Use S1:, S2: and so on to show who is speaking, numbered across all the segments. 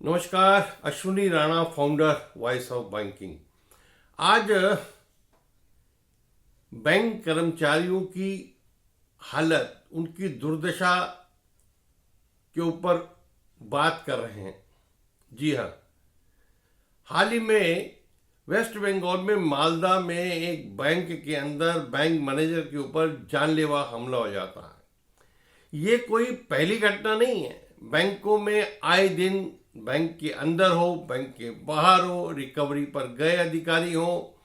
S1: नमस्कार, Ashwini Rana, founder voice of banking. आज bank कर्मचारियों की हालत, उनकी दुर्दशा के ऊपर बात कर रहे हैं। जी हाँ, हाल ही में वेस्ट बंगाल में मालदा में एक बैंक के अंदर बैंक मैनेजर के ऊपर जानलेवा हमला हो जाता है। ये कोई पहली घटना नहीं है। बैंकों में आए दिन, बैंक के अंदर हो, बैंक के बाहर हो, रिकवरी पर गए अधिकारी हो,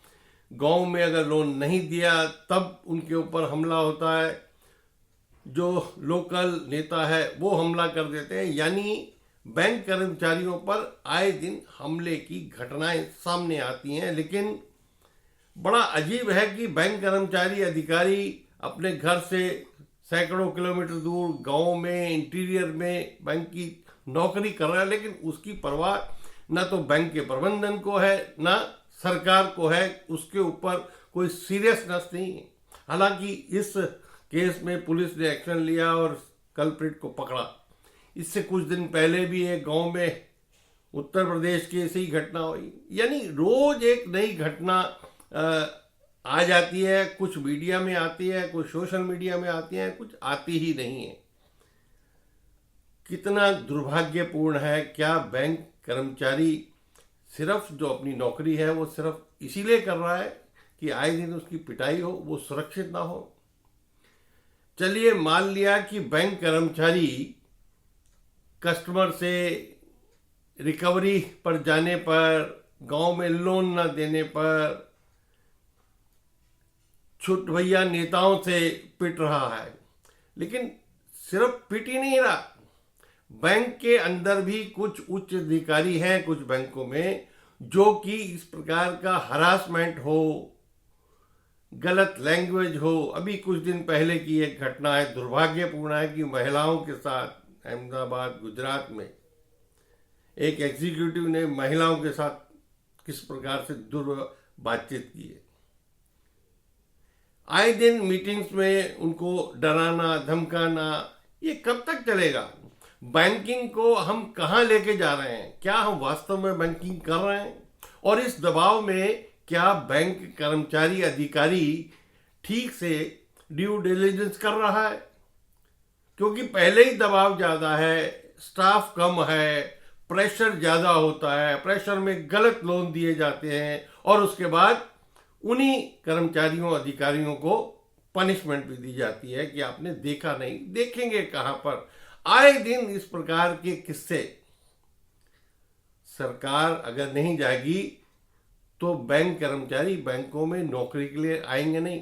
S1: गांव में अगर लोन नहीं दिया तब उनके ऊपर हमला होता है। जो लोकल नेता है वो हमला कर देते हैं। यानी बैंक कर्मचारियों पर आए दिन हमले की घटनाएं सामने आती हैं। लेकिन बड़ा अजीब है कि बैंक कर्मचारी अधिकारी अपने घर से सैकड़ों किलोमीटर दूर गांव में इंटीरियर में बैंक की नौकरी कर रहा है, लेकिन उसकी परवाह न तो बैंक के प्रबंधन को है न सरकार को है। उसके ऊपर कोई सीरियसनेस नहीं है। हालांकि इस केस में पुलिस ने एक्शन लिया और कल्प्रिट को पकड़ा। इससे कुछ दिन पहले भी एक गांव में उत्तर प्रदेश की ऐसी ही घटना हुई। यानी रोज एक नई घटना आ जाती है। कुछ मीडिया में आती है, कुछ सोशल मीडिया में आती है, कुछ आती ही नहीं है। कितना दुर्भाग्यपूर्ण है। क्या बैंक कर्मचारी सिर्फ जो अपनी नौकरी है वो सिर्फ इसीलिए कर रहा है कि आए दिन उसकी पिटाई हो, वो सुरक्षित ना हो। चलिए मान लिया कि बैंक कर्मचारी कस्टमर से रिकवरी पर जाने पर, गांव में लोन न देने पर, छुट भैया नेताओं से पिट रहा है। लेकिन सिर्फ पिट ही नहीं रहा, बैंक के अंदर भी कुछ उच्च अधिकारी हैं कुछ बैंकों में जो कि इस प्रकार का हरासमेंट हो, गलत लैंग्वेज हो। अभी कुछ दिन पहले की एक घटना है, दुर्भाग्यपूर्ण है, कि महिलाओं के साथ अहमदाबाद गुजरात में एक एग्जीक्यूटिव ने महिलाओं के साथ किस प्रकार से बातचीत की है। आए दिन मीटिंग्स में उनको डराना धमकाना, ये कब तक चलेगा? बैंकिंग को हम कहाँ लेके जा रहे हैं? क्या हम वास्तव में बैंकिंग कर रहे हैं? और इस दबाव में क्या बैंक कर्मचारी अधिकारी ठीक से ड्यू डिलिजेंस कर रहा है? क्योंकि पहले ही दबाव ज़्यादा है, स्टाफ कम है, प्रेशर ज़्यादा होता है, प्रेशर में गलत लोन दिए जाते हैं और उसके बाद उन्हीं कर्मचारियों अधिकारियों को पनिशमेंट भी दी जाती है कि आपने देखा नहीं, देखेंगे कहां पर। आए दिन इस प्रकार के किस्से। सरकार अगर नहीं जाएगी तो बैंक कर्मचारी बैंकों में नौकरी के लिए आएंगे नहीं।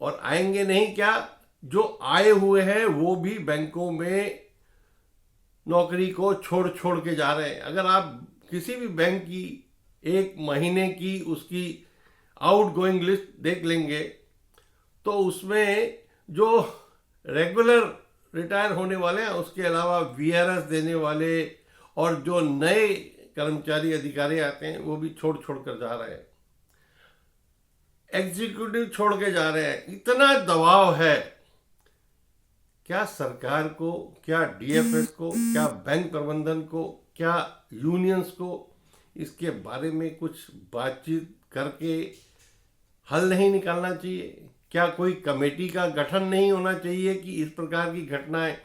S1: और आएंगे नहीं क्या, जो आए हुए हैं वो भी बैंकों में नौकरी को छोड़ छोड़ के जा रहे हैं। अगर आप किसी भी बैंक की एक महीने की उसकी आउट गोइंग लिस्ट देख लेंगे तो उसमें जो रेगुलर रिटायर होने वाले हैं उसके अलावा वीआरएस देने वाले और जो नए कर्मचारी अधिकारी आते हैं वो भी छोड़ छोड़ कर जा रहे हैं। एग्जीक्यूटिव छोड़ के जा रहे हैं। इतना दबाव है। क्या सरकार को, क्या डीएफएस को, क्या बैंक प्रबंधन को, क्या यूनियंस को इसके बारे में कुछ बातचीत करके हल नहीं निकालना चाहिए? क्या कोई कमेटी का गठन नहीं होना चाहिए कि इस प्रकार की घटनाएं,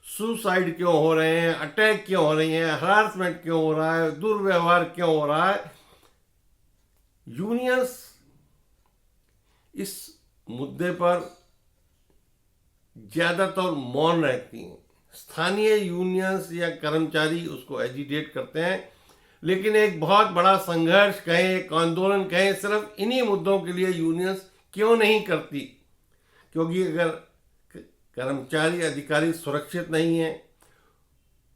S1: सुसाइड क्यों हो रहे हैं, अटैक क्यों हो रही हैं, हरासमेंट क्यों हो रहा है, दुर्व्यवहार क्यों हो रहा है? यूनियंस इस मुद्दे पर ज्यादातर मौन रहती हैं। स्थानीय यूनियंस या कर्मचारी उसको एजिटेट करते हैं, लेकिन एक बहुत बड़ा संघर्ष कहें, एक आंदोलन कहें, सिर्फ इन्हीं मुद्दों के लिए यूनियंस क्यों नहीं करती? क्योंकि अगर कर्मचारी अधिकारी सुरक्षित नहीं है,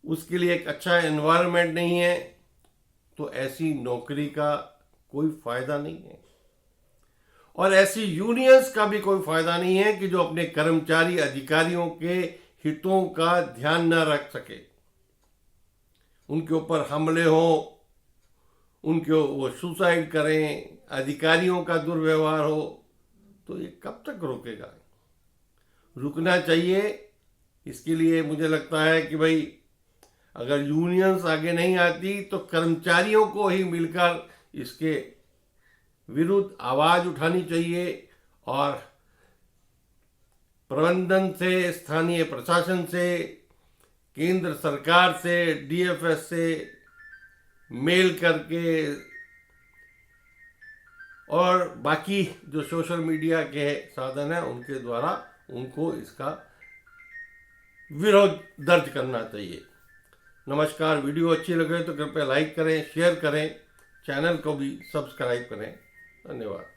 S1: उसके लिए एक अच्छा एनवायरनमेंट नहीं है, तो ऐसी नौकरी का कोई फायदा नहीं है। और ऐसी यूनियंस का भी कोई फायदा नहीं है कि जो अपने कर्मचारी अधिकारियों के हितों का ध्यान न रख सके, उनके ऊपर हमले हो, उनके वो सुसाइड करें, अधिकारियों का दुर्व्यवहार हो, तो ये कब तक रुकेगा? रुकना चाहिए। इसके लिए मुझे लगता है कि भाई अगर यूनियंस आगे नहीं आती तो कर्मचारियों को ही मिलकर इसके विरुद्ध आवाज उठानी चाहिए और प्रबंधन से, स्थानीय प्रशासन से, केंद्र सरकार से, डीएफएस से मेल करके और बाकी जो सोशल मीडिया के साधन हैं उनके द्वारा उनको इसका विरोध दर्ज करना चाहिए। नमस्कार। वीडियो अच्छी लगे तो कृपया लाइक करें, शेयर करें, चैनल को भी सब्सक्राइब करें। धन्यवाद।